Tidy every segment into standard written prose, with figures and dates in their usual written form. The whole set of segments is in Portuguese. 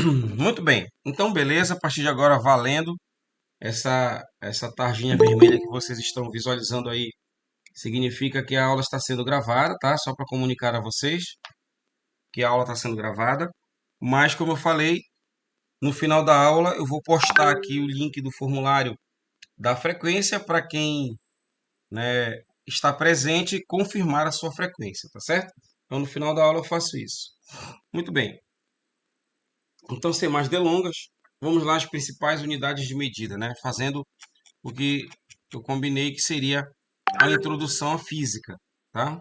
Muito bem. Então, beleza. A partir de agora, valendo. Essa tarjinha vermelha que vocês estão visualizando aí significa que a aula está sendo gravada, tá? Só para comunicar a vocês que a aula está sendo gravada. Mas, como eu falei, no final da aula eu vou postar aqui o link do formulário da frequência para quem, né, está presente confirmar a sua frequência, tá certo? Então, no final da aula eu faço isso. Muito bem. Então, sem mais delongas, vamos lá às principais unidades de medida, né? Fazendo o que eu combinei que seria a introdução à física, tá?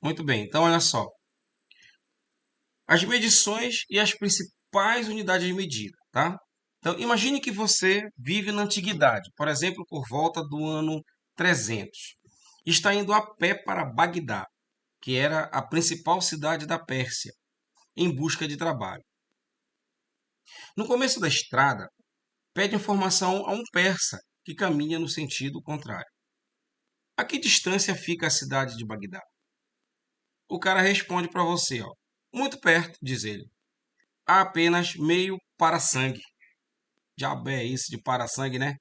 Muito bem, então olha só. As medições e as principais unidades de medida, tá? Então, imagine que você vive na antiguidade, por exemplo, por volta do ano 300. Está indo a pé para Bagdá, que era a principal cidade da Pérsia, em busca de trabalho. No começo da estrada, pede informação a um persa que caminha no sentido contrário. A que distância fica a cidade de Bagdá? O cara responde para você, ó, muito perto, diz ele. Há apenas meio para-sangue. Diabo é isso de para-sangue, né?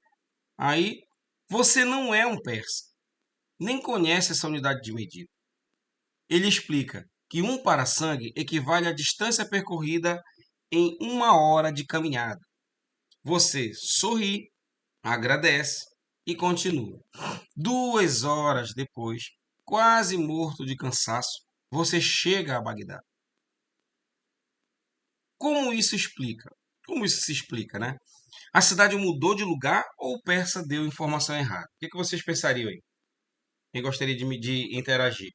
Aí você não é um persa, nem conhece essa unidade de medida. Ele explica que um para-sangue equivale à distância percorrida em 1 hora de caminhada. Você sorri, agradece e continua. 2 horas depois, quase morto de cansaço, você chega a Bagdá. Como isso explica? Como isso se explica, né? A cidade mudou de lugar ou o persa deu informação errada? O que vocês pensariam aí? Quem gostaria de interagir?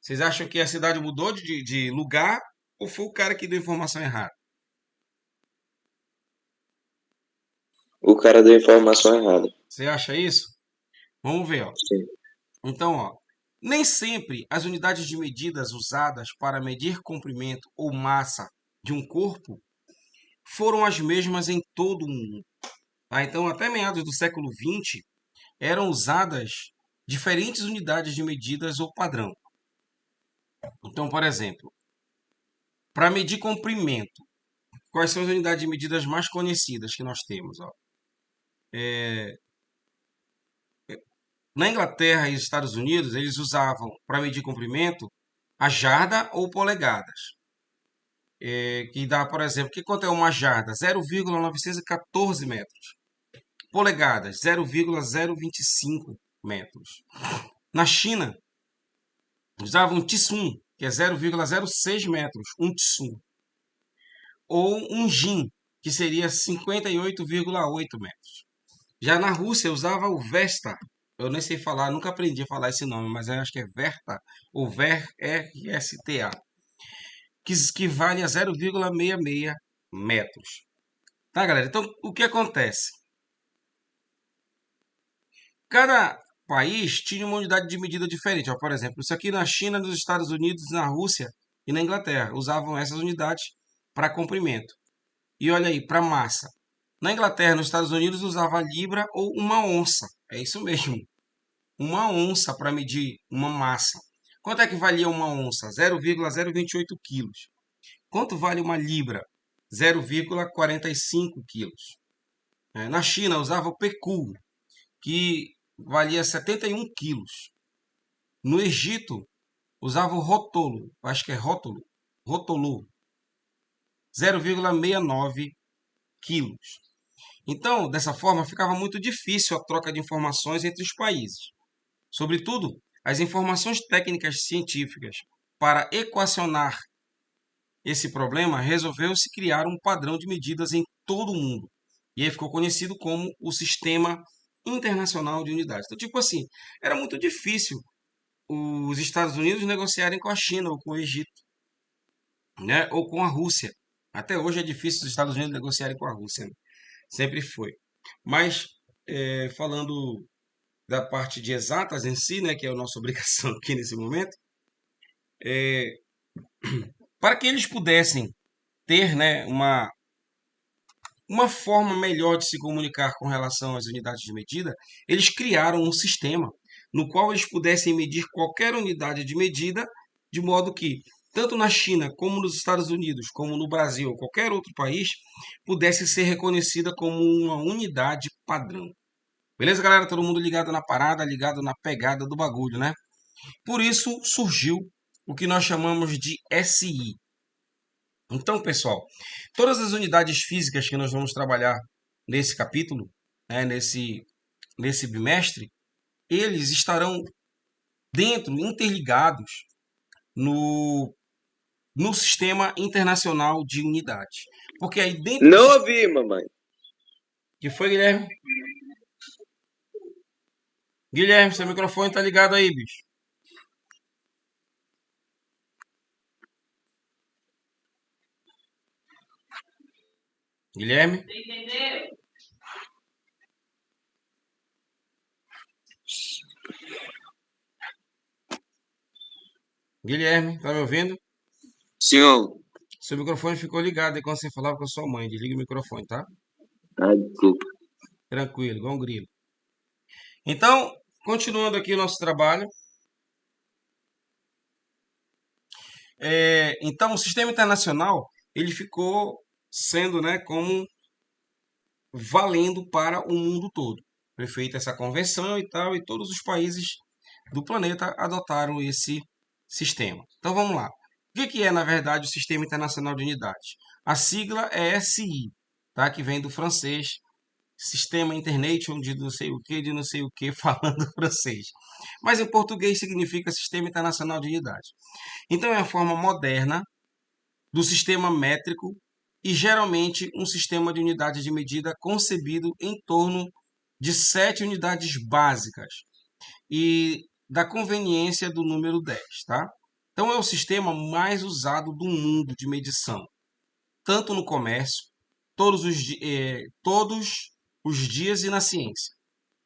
Vocês acham que a cidade mudou de lugar ou foi o cara que deu informação errada? O cara deu a informação errada. Você acha isso? Vamos ver, ó. Sim. Então, ó, nem sempre as unidades de medidas usadas para medir comprimento ou massa de um corpo foram as mesmas em todo o mundo. Tá? Então, até meados do século XX, eram usadas diferentes unidades de medidas ou padrão. Então, por exemplo, para medir comprimento, quais são as unidades de medidas mais conhecidas que nós temos? Ó? Na Inglaterra e Estados Unidos, eles usavam, para medir comprimento, a jarda ou polegadas. Que dá, por exemplo, que quanto é uma jarda? 0,914 metros. Polegadas, 0,025 metros. Na China, usavam Tsun, que é 0,06 metros, um Tsun. Ou um Jin, que seria 58,8 metros. Já na Rússia, usava o Vesta. Eu nem sei falar, nunca aprendi a falar esse nome, mas eu acho que é Verta, ou VERSTA, que vale a 0,66 metros. Tá, galera? Então, o que acontece? Cada país tinha uma unidade de medida diferente. Ó, por exemplo, isso aqui na China, nos Estados Unidos, na Rússia e na Inglaterra usavam essas unidades para comprimento. E olha aí, para massa. Na Inglaterra, nos Estados Unidos, usava a libra ou uma onça. É isso mesmo. Uma onça para medir uma massa. Quanto é que valia uma onça? 0,028 quilos. Quanto vale uma libra? 0,45 quilos. Na China, usava o pecu, que valia 71 quilos. No Egito, usava o rótolo, acho que é rótolo, 0,69 quilos. Então, dessa forma, ficava muito difícil a troca de informações entre os países. Sobretudo, as informações técnicas científicas. Para equacionar esse problema, resolveu-se criar um padrão de medidas em todo o mundo. E aí ficou conhecido como o Sistema Internacional de Unidades. Então, tipo assim, era muito difícil os Estados Unidos negociarem com a China ou com o Egito, né? Ou com a Rússia. Até hoje é difícil os Estados Unidos negociarem com a Rússia, né? Sempre foi. Mas, falando da parte de exatas em si, né, que é a nossa obrigação aqui nesse momento, para que eles pudessem ter, né, uma forma melhor de se comunicar com relação às unidades de medida, eles criaram um sistema no qual eles pudessem medir qualquer unidade de medida, de modo que tanto na China, como nos Estados Unidos, como no Brasil, ou qualquer outro país, pudesse ser reconhecida como uma unidade padrão. Beleza, galera? Todo mundo ligado na parada, ligado na pegada do bagulho, né? Por isso surgiu o que nós chamamos de SI. Então, pessoal, todas as unidades físicas que nós vamos trabalhar nesse capítulo, né, nesse bimestre, eles estarão dentro, interligados no, no sistema internacional de unidades. Porque aí dentro do Não sistema... ouvi, mamãe. Que foi, Guilherme? Guilherme, seu microfone tá ligado aí, bicho. Guilherme? Guilherme, tá me ouvindo? Senhor. Seu microfone ficou ligado aí quando você falava com a sua mãe. Desliga o microfone, tá? Desculpa. Tranquilo, igual um grilo. Então, continuando aqui o nosso trabalho. Então, o sistema internacional, ele ficou sendo, né, como valendo para o mundo todo. Foi feita essa convenção e tal, e todos os países do planeta adotaram esse sistema. Então vamos lá. O que é, na verdade, o Sistema Internacional de Unidades? A sigla é SI, tá? Que vem do francês, Sistema International de não sei o que, falando francês. Mas em português significa Sistema Internacional de Unidades. Então é a forma moderna do sistema métrico e geralmente um sistema de unidades de medida concebido em torno de 7 unidades básicas e da conveniência do número 10, tá? Então é o sistema mais usado do mundo de medição, tanto no comércio, todos os dias e na ciência,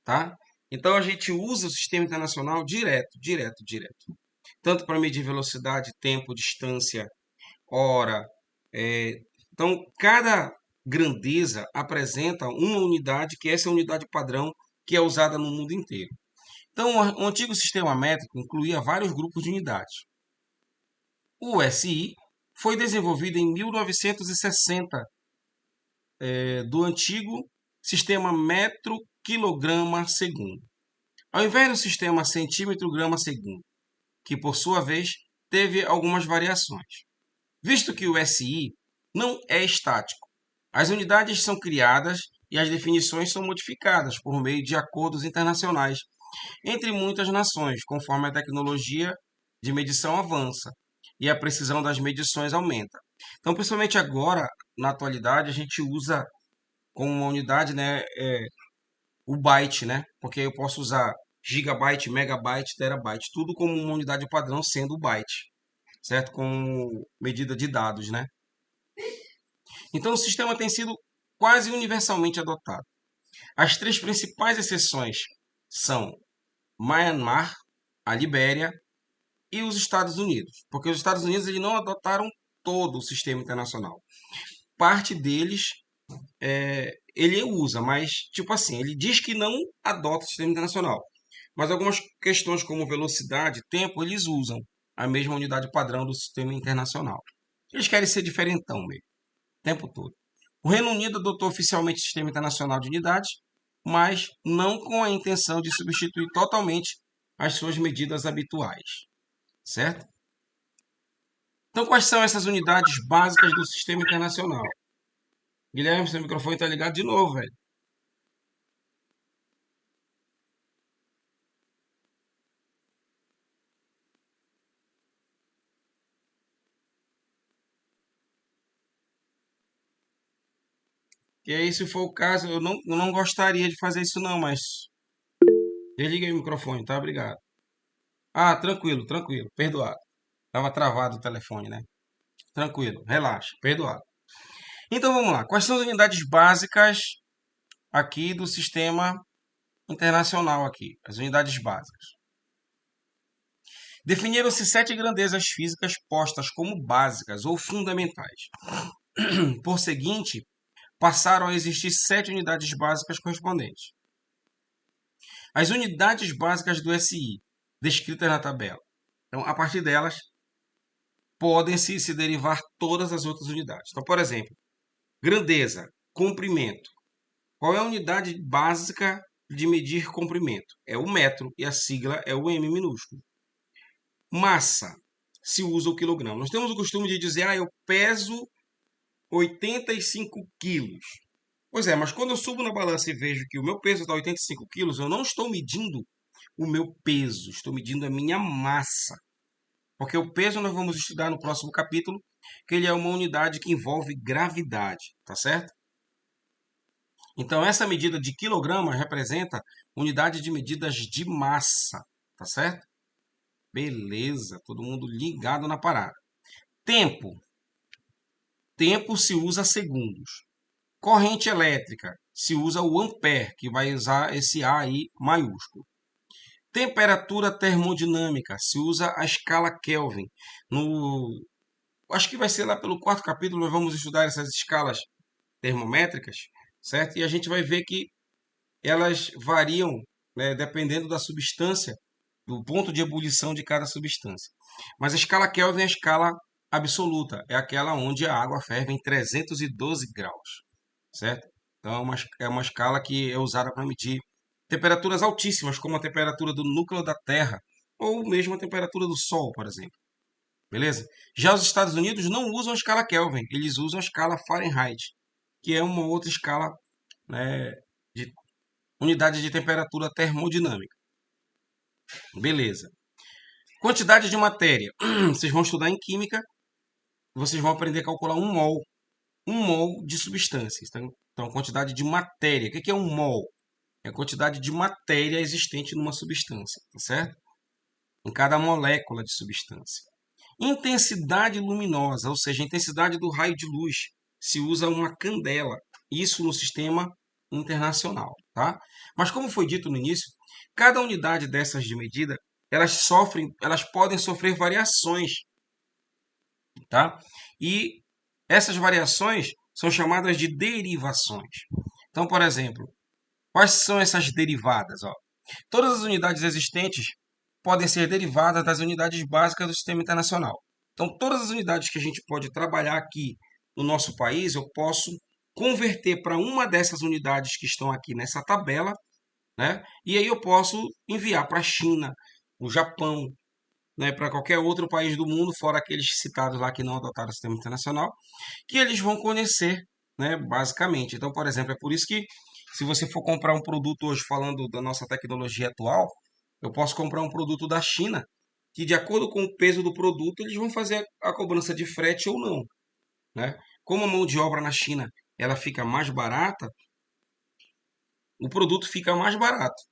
tá? Então a gente usa o sistema internacional direto. Tanto para medir velocidade, tempo, distância, hora. Então, cada grandeza apresenta uma unidade, que é essa unidade padrão, que é usada no mundo inteiro. Então, o antigo sistema métrico incluía vários grupos de unidades. O SI foi desenvolvido em 1960, do antigo sistema metro-quilograma-segundo. Ao invés do sistema centímetro-grama-segundo, que por sua vez teve algumas variações. Visto que o SI não é estático, as unidades são criadas e as definições são modificadas por meio de acordos internacionais entre muitas nações, conforme a tecnologia de medição avança e a precisão das medições aumenta. Então, principalmente agora, na atualidade, a gente usa como uma unidade, né, o byte, né? Porque eu posso usar gigabyte, megabyte, terabyte, tudo como uma unidade padrão sendo o byte, certo? Como medida de dados, né? Então, o sistema tem sido quase universalmente adotado. As três principais exceções são Myanmar, a Libéria e os Estados Unidos, porque os Estados Unidos eles não adotaram todo o sistema internacional. Parte deles ele usa, mas tipo assim, ele diz que não adota o sistema internacional. Mas algumas questões como velocidade, tempo, eles usam a mesma unidade padrão do sistema internacional. Eles querem ser diferentão mesmo, o tempo todo. O Reino Unido adotou oficialmente o sistema internacional de unidades, mas não com a intenção de substituir totalmente as suas medidas habituais, certo? Então, quais são essas unidades básicas do sistema internacional? Guilherme, seu microfone está ligado de novo, velho. E aí, se for o caso, eu não gostaria de fazer isso não, mas desliga aí o microfone, tá? Obrigado. Ah, tranquilo, perdoado. Tava travado o telefone, né? Tranquilo, relaxa, perdoado. Então vamos lá. Quais são as unidades básicas aqui do sistema internacional aqui? As unidades básicas. Definiram-se 7 grandezas físicas postas como básicas ou fundamentais. Por seguinte, passaram a existir 7 unidades básicas correspondentes. As unidades básicas do SI, descritas na tabela. Então, a partir delas, podem-se se derivar todas as outras unidades. Então, por exemplo, grandeza, comprimento. Qual é a unidade básica de medir comprimento? É o metro e a sigla é o M minúsculo. Massa, se usa o quilograma. Nós temos o costume de dizer, eu peso 85 quilos. Pois é, mas quando eu subo na balança e vejo que o meu peso está 85 quilos, eu não estou medindo o meu peso, estou medindo a minha massa. Porque o peso nós vamos estudar no próximo capítulo, que ele é uma unidade que envolve gravidade, tá certo? Então, essa medida de quilogramas representa unidade de medidas de massa, tá certo? Beleza, todo mundo ligado na parada. Tempo. Tempo se usa segundos. Corrente elétrica se usa o ampere, que vai usar esse A aí maiúsculo. Temperatura termodinâmica se usa a escala Kelvin. Acho que vai ser lá pelo quarto capítulo, nós vamos estudar essas escalas termométricas, certo? E a gente vai ver que elas variam, né, dependendo da substância, do ponto de ebulição de cada substância. Mas a escala Kelvin é a escala absoluta, é aquela onde a água ferve em 312 graus, certo? Então é uma escala que é usada para medir temperaturas altíssimas, como a temperatura do núcleo da Terra, ou mesmo a temperatura do Sol, por exemplo. Beleza? Já os Estados Unidos não usam a escala Kelvin, eles usam a escala Fahrenheit, que é uma outra escala, né, de unidade de temperatura termodinâmica. Beleza. Quantidade de matéria. Vocês vão estudar em química, vocês vão aprender a calcular um mol. Um mol de substâncias. Então, quantidade de matéria. O que é um mol? É a quantidade de matéria existente numa substância, tá certo? Em cada molécula de substância. Intensidade luminosa, ou seja, a intensidade do raio de luz. Se usa uma candela. Isso no sistema internacional, tá? Mas como foi dito no início, cada unidade dessas de medida, elas podem sofrer variações, tá? E essas variações são chamadas de derivações. Então, por exemplo, quais são essas derivadas? Ó? Todas as unidades existentes podem ser derivadas das unidades básicas do sistema internacional. Então, todas as unidades que a gente pode trabalhar aqui no nosso país, eu posso converter para uma dessas unidades que estão aqui nessa tabela, né? E aí eu posso enviar para a China, o Japão, né, para qualquer outro país do mundo, fora aqueles citados lá que não adotaram o sistema internacional, que eles vão conhecer, né, basicamente. Então, por exemplo, é por isso que se você for comprar um produto hoje falando da nossa tecnologia atual, eu posso comprar um produto da China, que de acordo com o peso do produto, eles vão fazer a cobrança de frete ou não, né? Como a mão de obra na China, ela fica mais barata, o produto fica mais barato.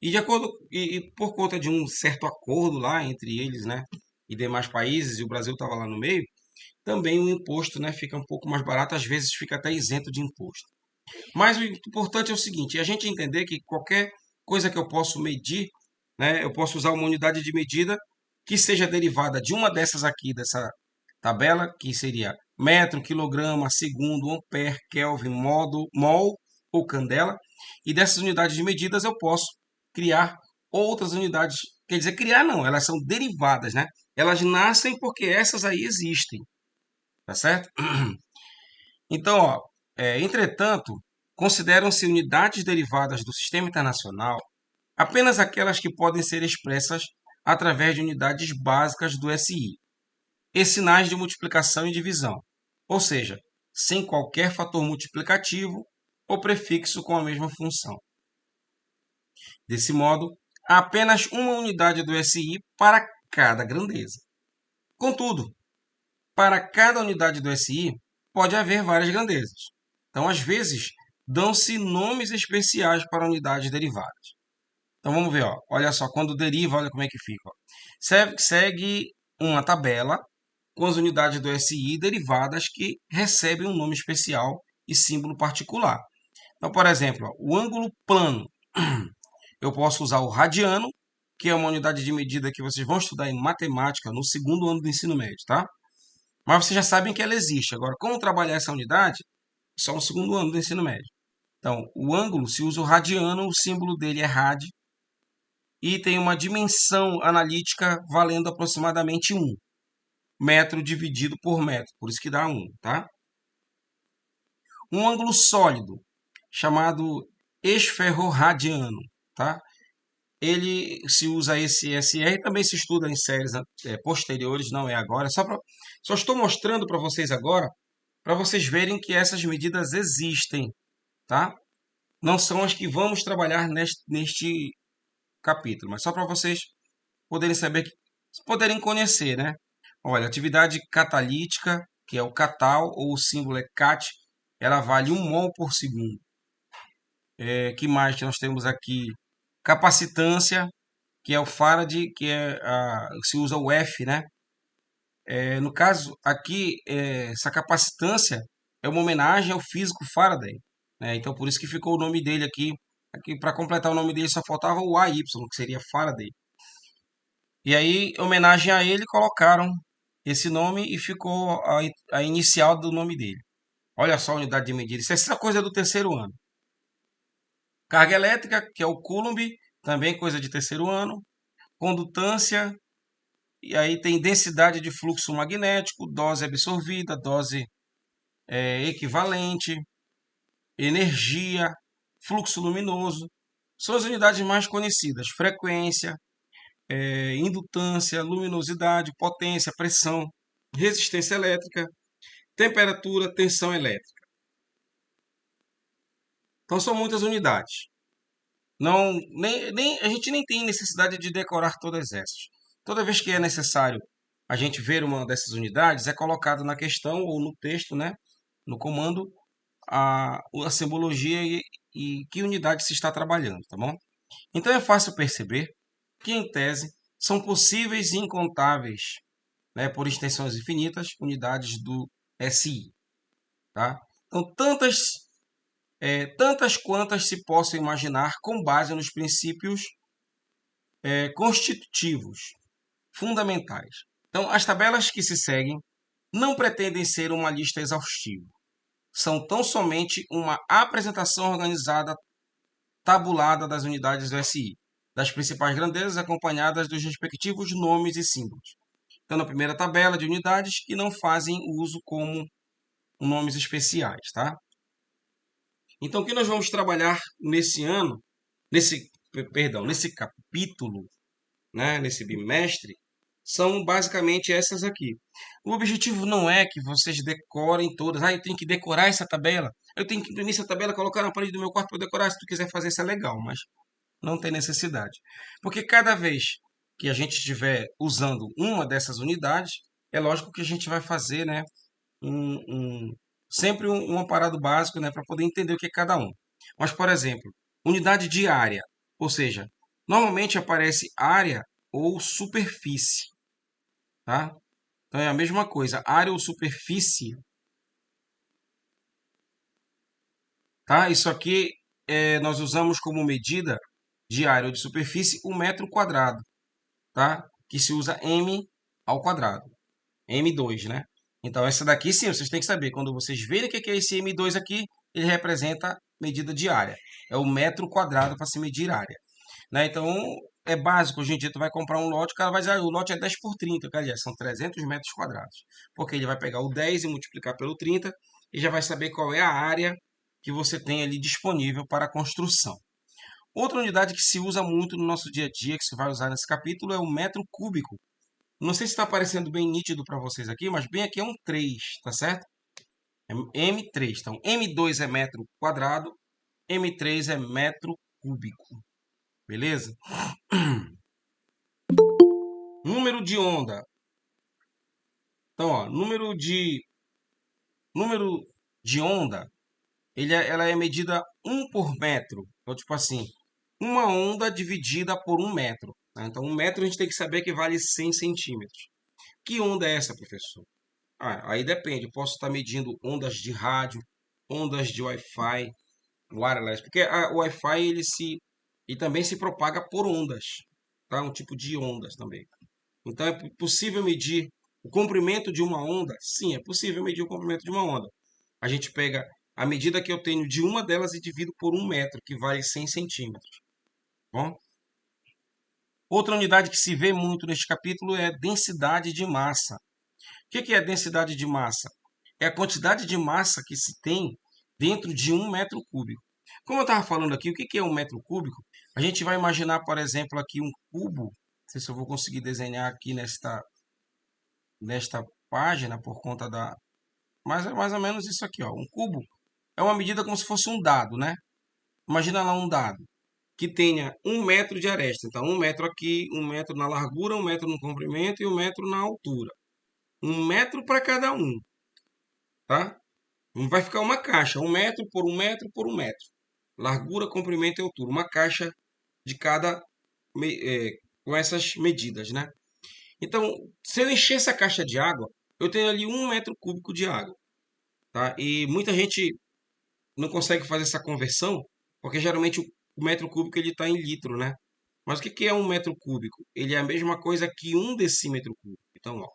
E de acordo e por conta de um certo acordo lá entre eles, né, e demais países, e o Brasil estava lá no meio, também o imposto, né, fica um pouco mais barato, às vezes fica até isento de imposto. Mas o importante é o seguinte, é a gente entender que qualquer coisa que eu posso medir, né, eu posso usar uma unidade de medida que seja derivada de uma dessas aqui, dessa tabela, que seria metro, quilograma, segundo, ampere, Kelvin, mol ou candela. E dessas unidades de medidas eu posso criar outras unidades. Quer dizer, criar não, elas são derivadas, né? Elas nascem porque essas aí existem, tá certo? Então, ó, entretanto, consideram-se unidades derivadas do sistema internacional apenas aquelas que podem ser expressas através de unidades básicas do SI e sinais de multiplicação e divisão, ou seja, sem qualquer fator multiplicativo ou prefixo com a mesma função. Desse modo, há apenas uma unidade do SI para cada grandeza. Contudo, para cada unidade do SI, pode haver várias grandezas. Então, às vezes, dão-se nomes especiais para unidades derivadas. Então, vamos ver. Ó. Olha só, quando deriva, olha como é que fica. Ó. Segue uma tabela com as unidades do SI derivadas que recebem um nome especial e símbolo particular. Então, por exemplo, ó, o ângulo plano. Eu posso usar o radiano, que é uma unidade de medida que vocês vão estudar em matemática no segundo ano do ensino médio, tá? Mas vocês já sabem que ela existe. Agora, como trabalhar essa unidade? Só no segundo ano do ensino médio. Então, o ângulo, se usa o radiano, o símbolo dele é rad, e tem uma dimensão analítica valendo aproximadamente 1. metro dividido por metro, por isso que dá 1, tá? Um ângulo sólido, chamado esferroradiano, tá? Ele se usa esse SR, também se estuda em séries posteriores, não é agora. Só estou mostrando para vocês agora, para vocês verem que essas medidas existem, tá? Não são as que vamos trabalhar neste capítulo, mas só para vocês poderem saber, poderem conhecer, né? Olha, atividade catalítica, que é o catal, ou o símbolo é cat, ela vale 1 mol por segundo. Que mais que nós temos aqui? Capacitância, que é o Faraday, se usa o F, né? No caso aqui, essa capacitância é uma homenagem ao físico Faraday, né? Então por isso que ficou o nome dele aqui. Aqui para completar o nome dele só faltava o AY, que seria Faraday. E aí, em homenagem a ele, colocaram esse nome e ficou a inicial do nome dele. Olha só a unidade de medida. Isso é essa coisa do terceiro ano. Carga elétrica, que é o Coulomb, também coisa de terceiro ano. Condutância, e aí tem densidade de fluxo magnético, dose absorvida, dose equivalente, energia, fluxo luminoso. São as unidades mais conhecidas. Frequência, indutância, luminosidade, potência, pressão, resistência elétrica, temperatura, tensão elétrica. Então são muitas unidades. Não, a gente nem tem necessidade de decorar todas essas. Toda vez que é necessário a gente ver uma dessas unidades, é colocado na questão ou no texto, né, no comando, a simbologia e que unidade se está trabalhando, tá bom? Então é fácil perceber que, em tese, são possíveis e incontáveis, né, por extensões infinitas, unidades do SI. Tá? Então, tantas quantas se possam imaginar com base nos princípios constitutivos, fundamentais. Então, as tabelas que se seguem não pretendem ser uma lista exaustiva. São tão somente uma apresentação organizada, tabulada das unidades do SI, das principais grandezas acompanhadas dos respectivos nomes e símbolos. Então, na primeira tabela de unidades que não fazem uso como nomes especiais, tá? Então, o que nós vamos trabalhar nesse ano, nesse capítulo, né, nesse bimestre, são basicamente essas aqui. O objetivo não é que vocês decorem todas. Eu tenho que decorar essa tabela. Eu tenho que imprimir essa tabela, colocar na parede do meu quarto para decorar. Se tu quiser fazer isso é legal, mas não tem necessidade. Porque cada vez que a gente estiver usando uma dessas unidades, é lógico que a gente vai fazer, né, sempre um aparado básico, né, para poder entender o que é cada um. Mas, por exemplo, unidade de área, ou seja, normalmente aparece área ou superfície, tá? Então é a mesma coisa, área ou superfície, tá? Isso aqui nós usamos como medida de área ou de superfície o metro quadrado, tá? Que se usa m ao quadrado, m2, né? Então essa daqui sim, vocês têm que saber. Quando vocês verem o que é esse m2 aqui, ele representa medida de área. É o metro quadrado para se medir área, né? Então é básico. Hoje em dia tu vai comprar um lote, o cara vai dizer, o lote é 10 por 30, cara, são 300 metros quadrados. Porque ele vai pegar o 10 e multiplicar pelo 30 e já vai saber qual é a área que você tem ali disponível para a construção. Outra unidade que se usa muito no nosso dia a dia, que se vai usar nesse capítulo, é o metro cúbico. Não sei se está aparecendo bem nítido para vocês aqui, mas bem aqui é um 3, tá certo? É M3. Então, M2 é metro quadrado, M3 é metro cúbico. Beleza? Número de onda. Então, ó, número de onda, ela é medida 1 por metro. Então, tipo assim, uma onda dividida por 1 metro, né? Então, 1 metro a gente tem que saber que vale 100 centímetros. Que onda é essa, professor? Aí depende. Eu posso estar medindo ondas de rádio, ondas de Wi-Fi, wireless, porque o Wi-Fi ele também se propaga por ondas, tá? Um tipo de ondas também. Então é possível medir o comprimento de uma onda? Sim, é possível medir o comprimento de uma onda. A gente pega a medida que eu tenho de uma delas e divido por 1 metro, que vale 100 centímetros. Bom? Outra unidade que se vê muito neste capítulo é densidade de massa. que é densidade de massa? É a quantidade de massa que se tem dentro de um metro cúbico. Como eu estava falando aqui, o que é um metro cúbico? A gente vai imaginar, por exemplo, aqui um cubo. Não sei se eu vou conseguir desenhar aqui nesta página por conta da... Mas é mais ou menos isso aqui, ó. Um cubo é uma medida como se fosse um dado, né? Imagina lá um dado que tenha 1 metro de aresta. Então, 1 metro aqui, 1 metro na largura, 1 metro no comprimento e 1 metro na altura. 1 metro para cada um, tá? Vai ficar uma caixa, 1 metro por 1 metro por 1 metro. Largura, comprimento e altura. Uma caixa de cada, com essas medidas, né? Então, se eu encher essa caixa de água, eu tenho ali 1 metro cúbico de água, tá? E muita gente não consegue fazer essa conversão, porque geralmente o metro cúbico ele está em litro, né? Mas o que é 1 metro cúbico? Ele é a mesma coisa que 1 decímetro cúbico. Então, ó,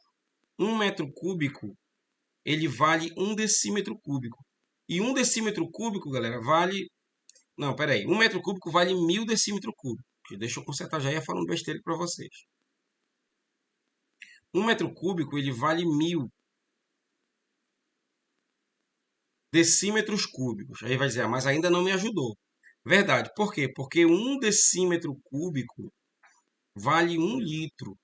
1 metro cúbico ele vale 1 decímetro cúbico. E 1 decímetro cúbico, galera, vale... Não, peraí. 1 metro cúbico vale 1000 decímetro cúbico. Deixa eu consertar, já ia falando besteira para vocês. 1 metro cúbico ele vale 1000 decímetros cúbicos. Aí vai dizer, mas ainda não me ajudou. Verdade. Por quê? Porque 1 decímetro cúbico vale 1 litro.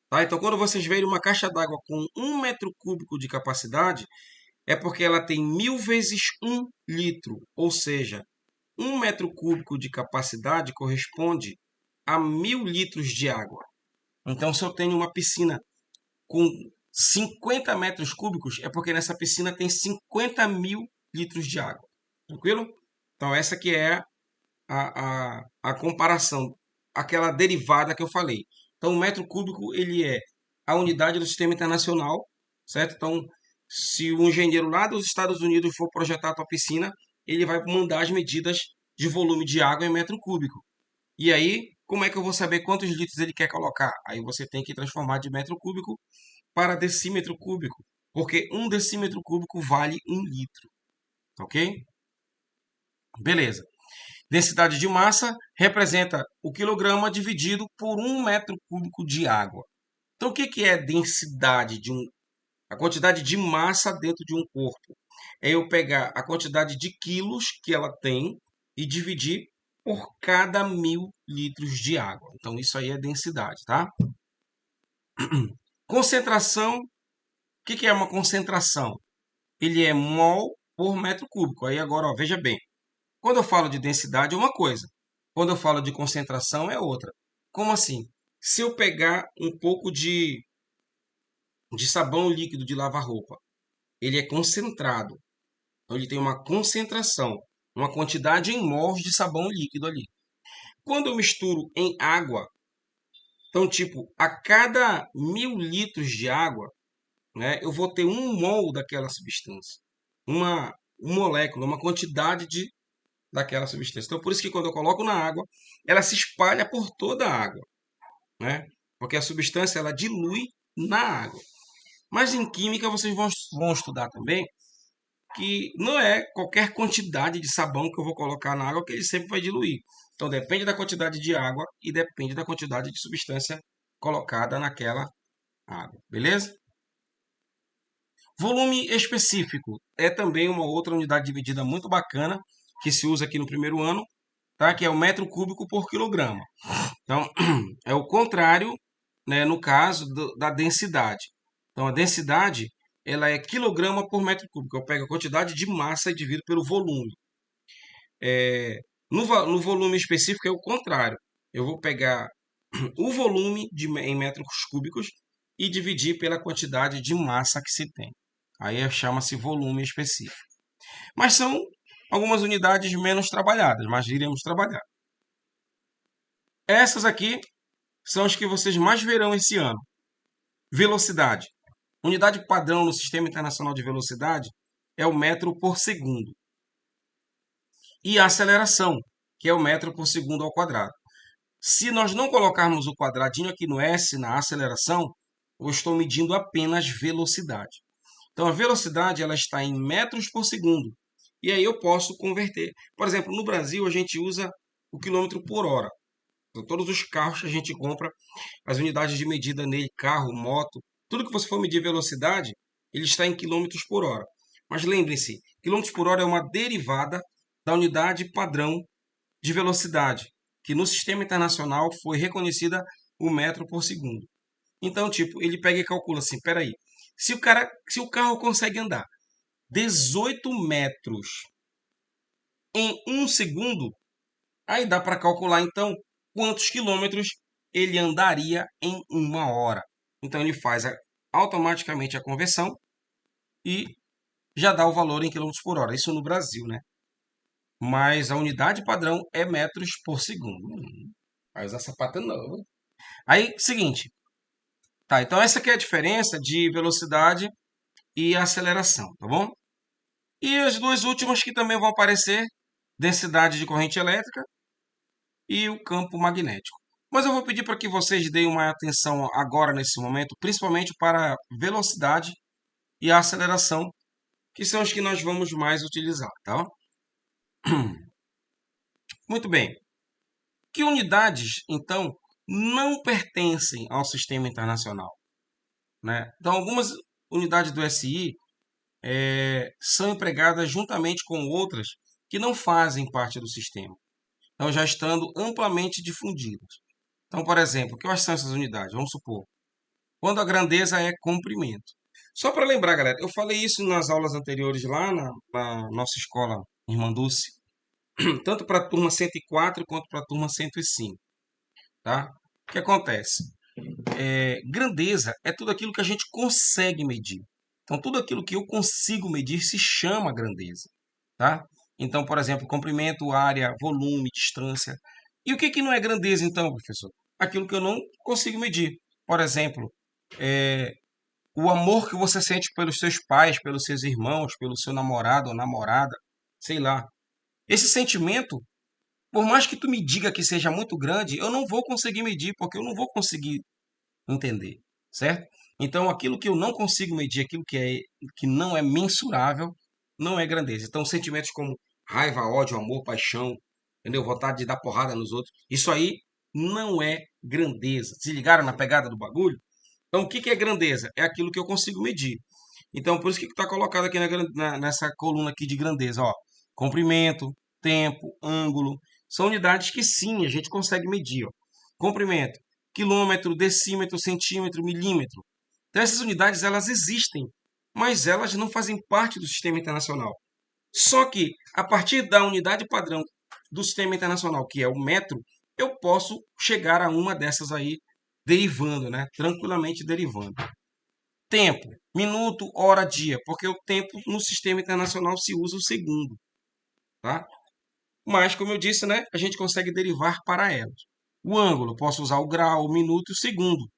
Tá? Então, quando vocês verem uma caixa d'água com 1 metro cúbico de capacidade, é porque ela tem 1000 vezes 1 litro. Ou seja, 1 metro cúbico de capacidade corresponde a 1000 litros de água. Então, se eu tenho uma piscina com 50 metros cúbicos, é porque nessa piscina tem 50.000 litros de água. Tranquilo? Então, essa que é a comparação, aquela derivada que eu falei. Então, o metro cúbico ele é a unidade do sistema internacional, certo? Então, se o engenheiro lá dos Estados Unidos for projetar a tua piscina, ele vai mandar as medidas de volume de água em metro cúbico. E aí, como é que eu vou saber quantos litros ele quer colocar? Aí você tem que transformar de metro cúbico para decímetro cúbico, porque 1 decímetro cúbico vale 1 litro, ok? Beleza. Densidade de massa representa o quilograma dividido por 1 metro cúbico de água. Então, o que é densidade a quantidade de massa dentro de um corpo? É eu pegar a quantidade de quilos que ela tem e dividir por cada 1000 litros de água. Então, isso aí é densidade, tá? Concentração. O que é uma concentração? Ele é mol por metro cúbico. Aí agora, ó, veja bem. Quando eu falo de densidade é uma coisa. Quando eu falo de concentração é outra. Como assim? Se eu pegar um pouco de sabão líquido de lavar roupa, ele é concentrado. Então ele tem uma concentração, uma quantidade em mols de sabão líquido ali. Quando eu misturo em água, então tipo, a cada 1000 litros de água, né, eu vou ter 1 mol daquela substância. Uma molécula, uma quantidade daquela substância. Então, por isso que quando eu coloco na água, ela se espalha por toda a água, né? Porque a substância ela dilui na água. Mas em química vocês vão estudar também que não é qualquer quantidade de sabão que eu vou colocar na água que ele sempre vai diluir. Então depende da quantidade de água e depende da quantidade de substância colocada naquela água, beleza? Volume específico é também uma outra unidade de medida muito bacana que se usa aqui no primeiro ano, tá? Que é o metro cúbico por quilograma. Então, é o contrário, né, no caso da densidade. Então, a densidade ela é quilograma por metro cúbico. Eu pego a quantidade de massa e divido pelo volume. No volume específico é o contrário. Eu vou pegar o volume em metros cúbicos e dividir pela quantidade de massa que se tem. Aí chama-se volume específico. Mas são algumas unidades menos trabalhadas, mas iremos trabalhar. Essas aqui são as que vocês mais verão esse ano. Velocidade. Unidade padrão no Sistema Internacional de Velocidade é o metro por segundo. E a aceleração, que é o metro por segundo ao quadrado. Se nós não colocarmos o quadradinho aqui no S, na aceleração, eu estou medindo apenas velocidade. Então, a velocidade ela está em metros por segundo. E aí eu posso converter. Por exemplo, no Brasil, a gente usa o quilômetro por hora. Então, todos os carros que a gente compra, as unidades de medida nele, carro, moto, Tudo que você for medir velocidade, ele está em quilômetros por hora. Mas lembre-se, quilômetros por hora é uma derivada da unidade padrão de velocidade, que no sistema internacional foi reconhecida o metro por segundo. Então, tipo, ele pega e calcula assim, peraí, se o carro consegue andar 18 metros em um segundo, aí dá para calcular então quantos quilômetros ele andaria em uma hora. Então ele faz automaticamente a conversão e já dá o valor em quilômetros por hora. Isso no Brasil, né? Mas a unidade padrão é metros por segundo. Vai usar sapato novo. Aí, seguinte. Tá, então essa aqui é a diferença de velocidade e aceleração, tá bom? E as duas últimas que também vão aparecer, densidade de corrente elétrica e o campo magnético. Mas eu vou pedir para que vocês deem uma atenção agora nesse momento, principalmente para a velocidade e a aceleração, que são os que nós vamos mais utilizar, tá? Muito bem. Que unidades, então, não pertencem ao sistema internacional, né? Então, algumas unidades do SI são empregadas juntamente com outras que não fazem parte do sistema, então já estando amplamente difundidas. Então, por exemplo, quais são essas unidades? Vamos supor, quando a grandeza é comprimento. Só para lembrar, galera, eu falei isso nas aulas anteriores lá na nossa escola Irmã Dulce, tanto para a turma 104 quanto para a turma 105, tá? O que acontece? Grandeza é tudo aquilo que a gente consegue medir. Então, tudo aquilo que eu consigo medir se chama grandeza, tá? Então, por exemplo, comprimento, área, volume, distância. E o que que não é grandeza, então, professor? Aquilo que eu não consigo medir. Por exemplo, o amor que você sente pelos seus pais, pelos seus irmãos, pelo seu namorado ou namorada, sei lá. Esse sentimento, por mais que tu me diga que seja muito grande, eu não vou conseguir medir, porque eu não vou conseguir entender, certo? Então, aquilo que eu não consigo medir, aquilo que não é mensurável, não é grandeza. Então, sentimentos como raiva, ódio, amor, paixão, entendeu? Vontade de dar porrada nos outros, isso aí não é grandeza. Se ligaram na pegada do bagulho? Então, o que que é grandeza? É aquilo que eu consigo medir. Então, por isso que está colocado aqui nessa coluna aqui de grandeza, ó. Comprimento, tempo, ângulo, são unidades que sim, a gente consegue medir, ó. Comprimento, quilômetro, decímetro, centímetro, milímetro. Então, essas unidades, elas existem, mas elas não fazem parte do sistema internacional. Só que, a partir da unidade padrão do sistema internacional, que é o metro, eu posso chegar a uma dessas aí, derivando, né? Tranquilamente derivando. Tempo, minuto, hora, dia, porque o tempo no sistema internacional se usa o segundo, tá? Mas, como eu disse, né, a gente consegue derivar para elas. O ângulo, posso usar o grau, o minuto e o segundo.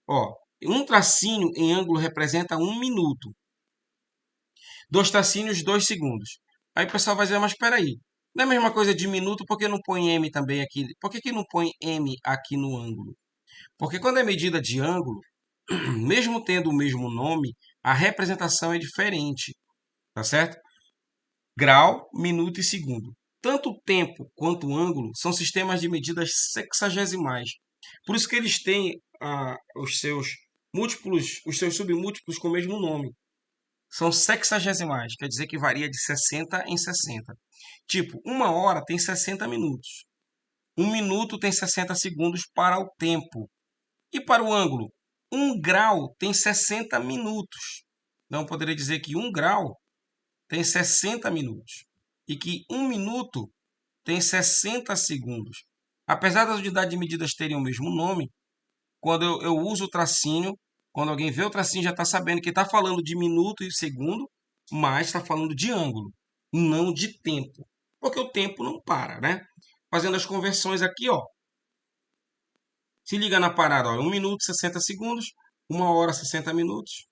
Ó, um tracinho em ângulo representa 1 minuto. 2 tracinhos, 2 segundos. Aí o pessoal vai dizer, mas espera aí, não é a mesma coisa de minuto, por que não põe M também aqui? Por que não põe M aqui no ângulo? Porque quando é medida de ângulo, mesmo tendo o mesmo nome, a representação é diferente, tá certo? Grau, minuto e segundo. Tanto o tempo quanto o ângulo são sistemas de medidas sexagesimais. Por isso que eles têm os seus múltiplos, os seus submúltiplos com o mesmo nome. São sexagesimais, quer dizer que varia de 60 em 60. Tipo, uma hora tem 60 minutos. 1 minuto tem 60 segundos para o tempo. E para o ângulo? 1 grau tem 60 minutos. Então, eu poderia dizer que 1 grau tem 60 minutos. E que 1 minuto tem 60 segundos. Apesar das unidades de medidas terem o mesmo nome, quando eu uso o tracinho, quando alguém vê o tracinho já está sabendo que está falando de minuto e segundo, mas está falando de ângulo, não de tempo. Porque o tempo não para, né? Fazendo as conversões aqui, ó. Se liga na parada, ó, 1 minuto 60 segundos, 1 hora 60 minutos,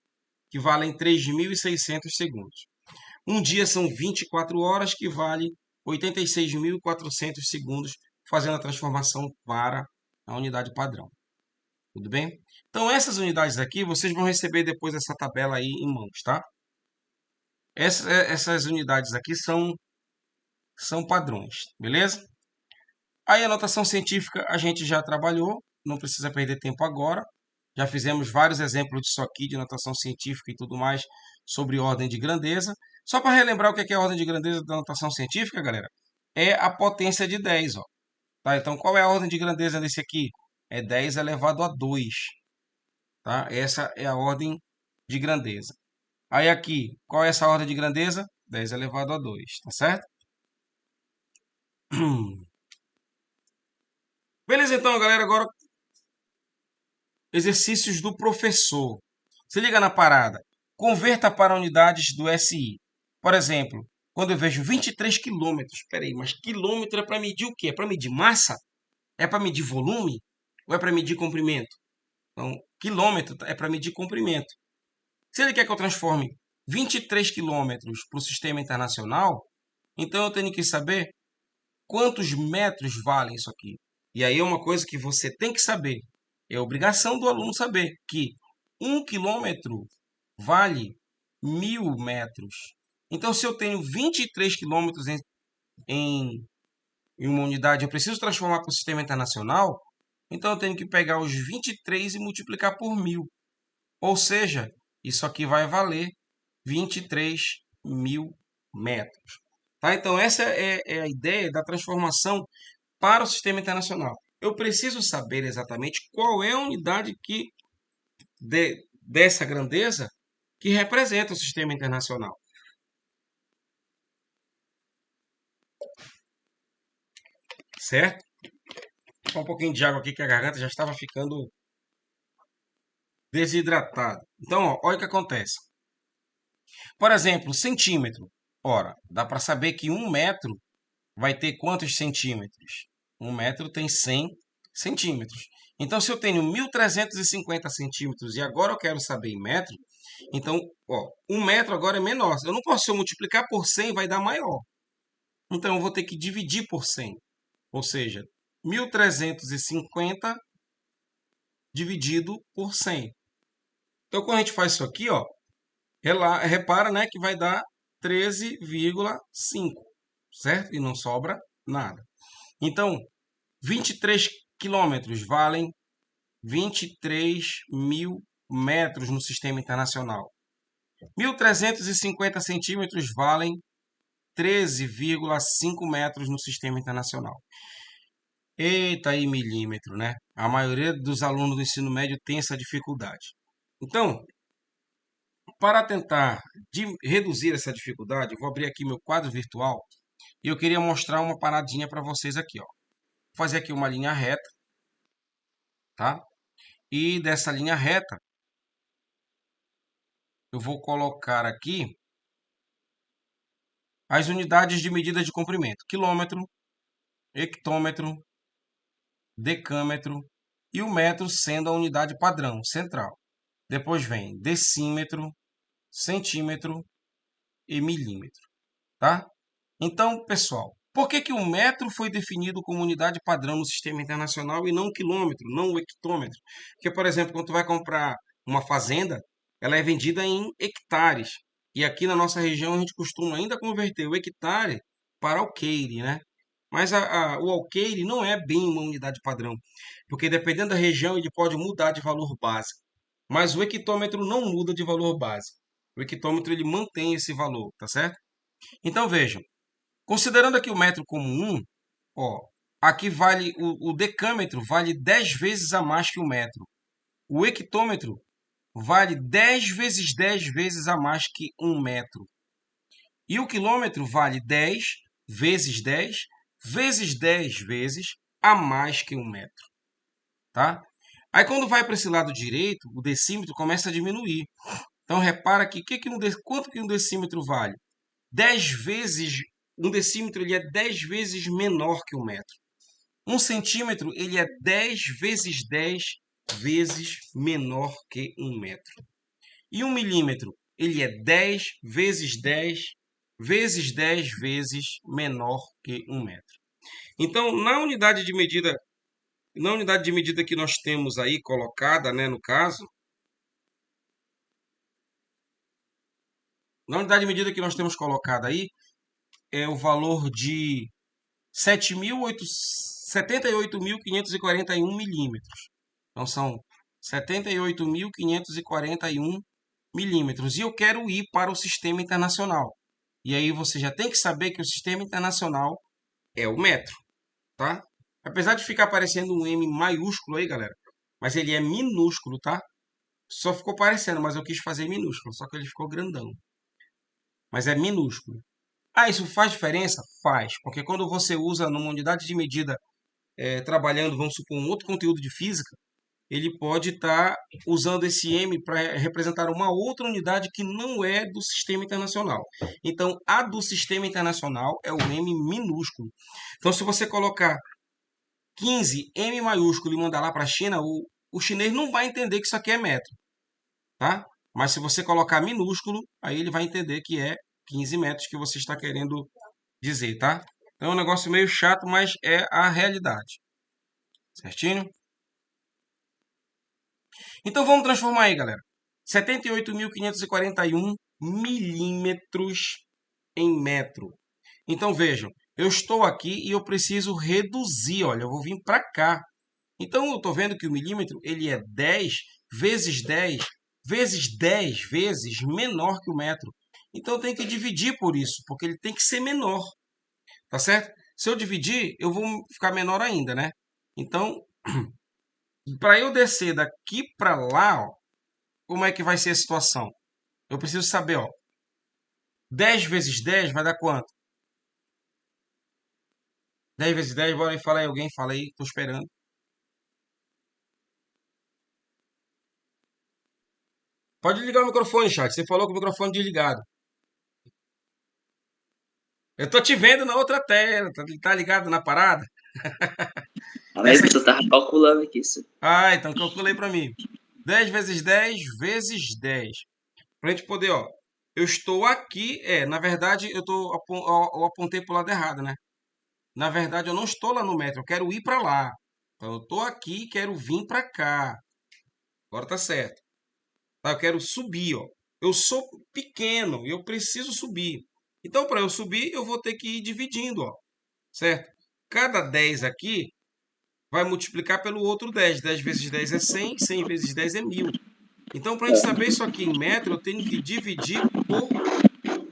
que valem 3.600 segundos. Um dia são 24 horas, que vale 86.400 segundos, fazendo a transformação para a unidade padrão. Tudo bem? Então, essas unidades aqui, vocês vão receber depois essa tabela aí em mãos, tá? Essas unidades aqui são padrões, beleza? Aí a notação científica a gente já trabalhou, não precisa perder tempo agora. Já fizemos vários exemplos disso aqui, de notação científica e tudo mais, sobre ordem de grandeza. Só para relembrar o que é a ordem de grandeza da notação científica, galera, é a potência de 10, ó. Tá? Então, qual é a ordem de grandeza desse aqui? É 10 elevado a 2. Tá? Essa é a ordem de grandeza. Aí aqui, qual é essa ordem de grandeza? 10 elevado a 2, tá certo? Beleza, então, galera, agora exercícios do professor. Se liga na parada. Converta para unidades do SI. Por exemplo, quando eu vejo 23 quilômetros, peraí, mas quilômetro é para medir o quê? É para medir massa? É para medir volume? Ou é para medir comprimento? Então, quilômetro é para medir comprimento. Se ele quer que eu transforme 23 quilômetros para o sistema internacional, então eu tenho que saber quantos metros valem isso aqui. E aí é uma coisa que você tem que saber. É obrigação do aluno saber que 1 quilômetro vale 1000 metros. Então, se eu tenho 23 quilômetros em uma unidade, eu preciso transformar para o sistema internacional, então eu tenho que pegar os 23 e multiplicar por 1000. Ou seja, isso aqui vai valer 23 mil metros. Tá? Então, essa é a ideia da transformação para o sistema internacional. Eu preciso saber exatamente qual é a unidade dessa grandeza que representa o sistema internacional. Certo? Vou tomar um pouquinho de água aqui que a garganta já estava ficando desidratada. Então, ó, olha o que acontece. Por exemplo, centímetro. Ora, dá para saber que 1 metro vai ter quantos centímetros? 1 metro tem 100 centímetros. Então, se eu tenho 1.350 centímetros e agora eu quero saber em metro, então, ó, 1 metro agora é menor. Eu não posso, se eu multiplicar por 100, vai dar maior. Então, eu vou ter que dividir por 100. Ou seja, 1.350 dividido por 100. Então, quando a gente faz isso aqui, ó, repara, né, que vai dar 13,5, certo? E não sobra nada. Então, 23 quilômetros valem 23 mil metros no sistema internacional. 1.350 centímetros valem 13,5 metros no sistema internacional. Eita aí, milímetro, né? A maioria dos alunos do ensino médio tem essa dificuldade. Então, para tentar reduzir essa dificuldade, eu vou abrir aqui meu quadro virtual e eu queria mostrar uma paradinha para vocês aqui, ó. Vou fazer aqui uma linha reta, tá? E dessa linha reta, eu vou colocar aqui as unidades de medida de comprimento: quilômetro, hectômetro, decâmetro e o metro sendo a unidade padrão, central. Depois vem decímetro, centímetro e milímetro, tá? Então, pessoal, por que o metro foi definido como unidade padrão no sistema internacional e não o quilômetro, não o hectômetro? Porque, por exemplo, quando tu vai comprar uma fazenda, ela é vendida em hectares. E aqui na nossa região a gente costuma ainda converter o hectare para alqueire, né? Mas o alqueire não é bem uma unidade padrão, porque dependendo da região ele pode mudar de valor básico. Mas o hectômetro não muda de valor básico. O hectômetro ele mantém esse valor, tá certo? Então vejam, considerando aqui o metro como 1, ó, aqui vale o decâmetro vale 10 vezes a mais que o metro. O hectômetro vale 10 vezes 10 vezes a mais que 1 metro. E o quilômetro vale 10 vezes 10 vezes 10 vezes a mais que 1 metro. Tá? Aí quando vai para esse lado direito, o decímetro começa a diminuir. Então repara que, quanto que um decímetro vale? 10 vezes, um decímetro ele é 10 vezes menor que um metro. Um centímetro ele é 10 vezes 10 vezes menor que um metro. E um milímetro ele é 10 vezes 10 vezes 10 vezes menor que um metro. Então, na unidade de medida que nós temos aí colocada, né, no caso, na unidade de medida que nós temos colocada aí, é o valor de 78.541 milímetros. Então, são 78.541 milímetros. E eu quero ir para o sistema internacional. E aí você já tem que saber que o sistema internacional é o metro, tá? Apesar de ficar parecendo um M maiúsculo aí, galera, mas ele é minúsculo, tá? Só ficou parecendo, mas eu quis fazer minúsculo, só que ele ficou grandão. Mas é minúsculo. Ah, isso faz diferença? Faz, porque quando você usa numa unidade de medida trabalhando, vamos supor, um outro conteúdo de física, ele pode estar usando esse M para representar uma outra unidade que não é do sistema internacional. Então, a do sistema internacional é o M minúsculo. Então, se você colocar 15 M maiúsculo e mandar lá para a China, o chinês não vai entender que isso aqui é metro, tá? Mas se você colocar minúsculo, aí ele vai entender que é 15 metros que você está querendo dizer, tá? Então é um negócio meio chato, mas é a realidade. Certinho? Então vamos transformar aí, galera. 78.541 milímetros em metro. Então vejam, eu estou aqui e eu preciso reduzir, olha, eu vou vir para cá. Então eu estou vendo que o milímetro ele é 10 vezes 10 vezes 10 vezes menor que o metro. Então eu tenho que dividir por isso, porque ele tem que ser menor, tá certo? Se eu dividir, eu vou ficar menor ainda, né? Então, para eu descer daqui para lá, ó, como é que vai ser a situação? Eu preciso saber, ó, 10 vezes 10 vai dar quanto? 10 vezes 10, bora aí, fala aí, alguém, fala aí, tô esperando. Pode ligar o microfone, chat. Você falou com o microfone desligado. Eu tô te vendo na outra tela, tá ligado na parada? Mas Essa que tu aqui. tava calculando aqui isso. Ah, então calculei para mim. 10 vezes 10 vezes 10. Pra gente poder, ó. Eu estou aqui, na verdade eu apontei pro lado errado, né? Na verdade eu não estou lá no metro, eu quero ir para lá. Então eu tô aqui e quero vir para cá. Agora tá certo. Tá? Eu quero subir, ó. Eu sou pequeno e eu preciso subir. Então, para eu subir, eu vou ter que ir dividindo, ó. Certo? Cada 10 aqui vai multiplicar pelo outro 10. 10 vezes 10 é 100, 100 vezes 10 é 1000. Então, para a gente saber isso aqui em metro, eu tenho que dividir por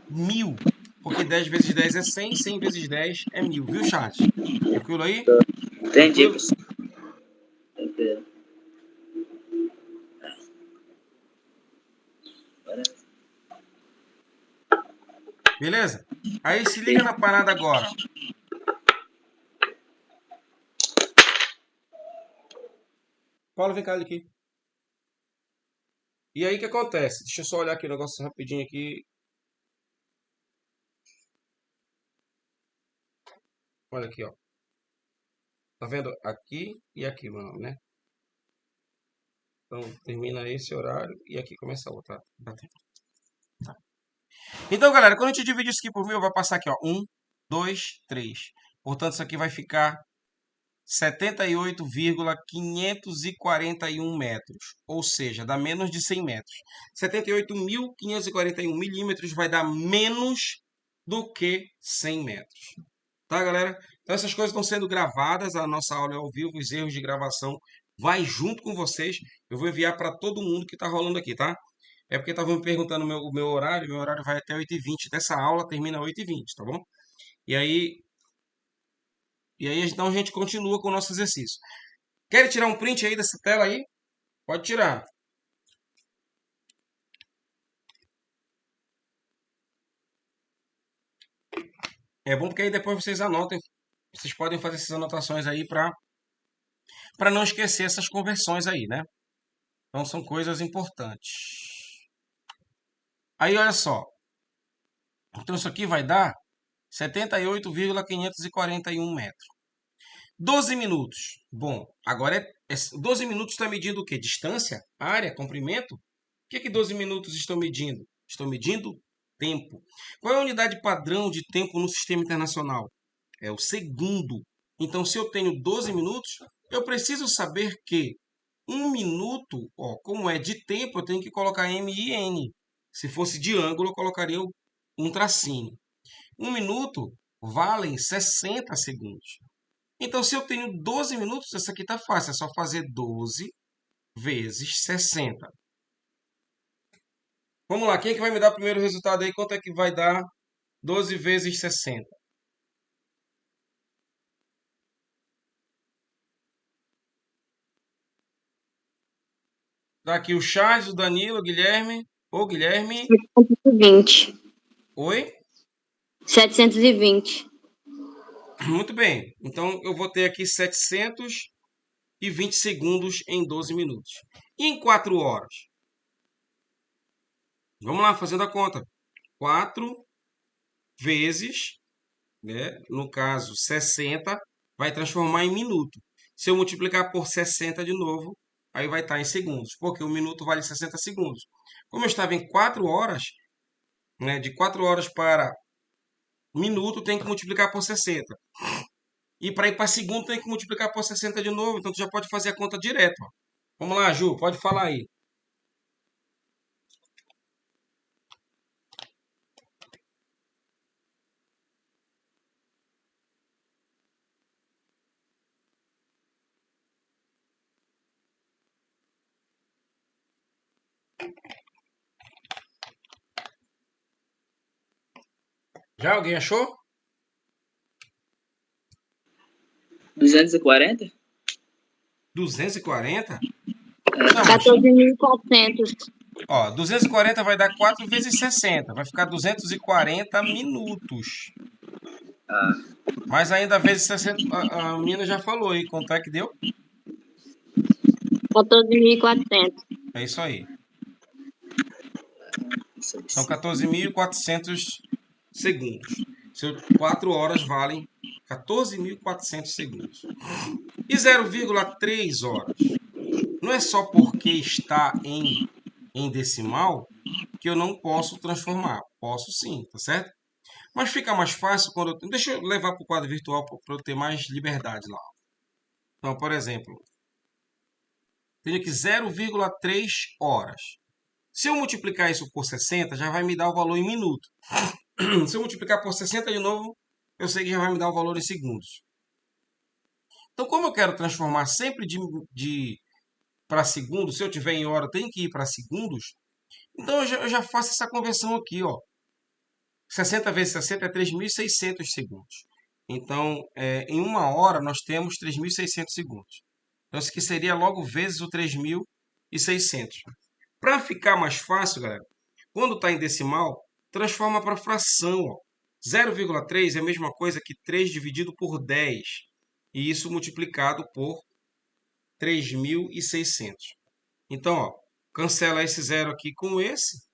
1000. Porque 10 vezes 10 é 100, 100 vezes 10 é 1000. Viu, chat? Tranquilo aí? Entendi, Tranquilo? professor. Tranquilo. Agora, Beleza? Aí se liga na parada agora. Paulo, vem cá aqui. E aí o que acontece? Deixa eu só olhar aqui o negócio rapidinho aqui. Olha aqui, ó. Tá vendo? Aqui e aqui, mano, né? Então termina esse horário e aqui começa outra. Dá tempo. Tá. Então, galera, quando a gente dividir isso aqui por 1000, vai passar aqui, ó. 1, 2, 3. Portanto, isso aqui vai ficar 78,541 metros. Ou seja, dá menos de 100 metros. 78.541 milímetros vai dar menos do que 100 metros. Tá, galera? Então essas coisas estão sendo gravadas, a nossa aula é ao vivo, os erros de gravação vai junto com vocês. Eu vou enviar para todo mundo que está rolando aqui, tá? É porque estavam me perguntando o meu horário vai até 8h20, dessa aula termina 8h20, tá bom? E aí então a gente continua com o nosso exercício. Quer tirar um print aí dessa tela aí? Pode tirar. É bom porque aí depois vocês anotem. Vocês podem fazer essas anotações aí para não esquecer essas conversões aí, né? Então são coisas importantes. Aí olha só. Então isso aqui vai dar 78,541 metros. 12 minutos. Bom, agora 12 minutos está medindo o quê? Distância? Área? Comprimento? O que 12 minutos estão medindo? Estão medindo tempo. Qual é a unidade padrão de tempo no sistema internacional? É o segundo. Então, se eu tenho 12 minutos, eu preciso saber que 1 minuto, ó, como é de tempo, eu tenho que colocar MIN. Se fosse de ângulo, eu colocaria um tracinho. 1 minuto vale 60 segundos. Então, se eu tenho 12 minutos, essa aqui está fácil. É só fazer 12 vezes 60. Vamos lá, quem é que vai me dar o primeiro resultado aí? Quanto é que vai dar 12 vezes 60? Dá aqui o Charles, o Danilo, o Guilherme. Ô, Guilherme. 720. Oi? 720. Muito bem. Então, eu vou ter aqui 720 segundos em 12 minutos. E em 4 horas? Vamos lá, fazendo a conta. 4 vezes, né, no caso, 60, vai transformar em minuto. Se eu multiplicar por 60 de novo, aí vai estar em segundos, porque um minuto vale 60 segundos. Como eu estava em 4 horas, né, de 4 horas para minuto, tem que multiplicar por 60. E para ir para segundo, tem que multiplicar por 60 de novo. Então, tu já pode fazer a conta direto. Ó. Vamos lá, Ju, pode falar aí. Já alguém achou? 240? 240? É. Não, mas, 14.400. ó, 240 vai dar 4 vezes 60. Vai ficar 240 minutos. Ah, Mas ainda vezes 60, a Mina já falou aí. Quanto é que deu? 14.400. É isso aí. isso São aí. 14.400 segundos. 4 horas valem 14.400 segundos. E 0,3 horas? Não é só porque está em decimal que eu não posso transformar. Posso sim, tá certo? Mas fica mais fácil quando eu... Deixa eu levar para o quadro virtual para eu ter mais liberdade lá. Então, por exemplo, tenho aqui 0,3 horas. Se eu multiplicar isso por 60, já vai me dar o valor em minuto. Se eu multiplicar por 60 de novo, eu sei que já vai me dar o valor em segundos. Então, como eu quero transformar sempre de para segundos, se eu tiver em hora, eu tenho que ir para segundos. Então, eu já faço essa conversão aqui, ó. 60 vezes 60 é 3.600 segundos. Então, em uma hora, nós temos 3.600 segundos. Então, isso aqui seria logo vezes o 3.600. Para ficar mais fácil, galera, quando está em decimal, transforma para fração. Ó. 0,3 é a mesma coisa que 3 dividido por 10. E isso multiplicado por 3.600. Então, ó, cancela esse zero aqui com esse.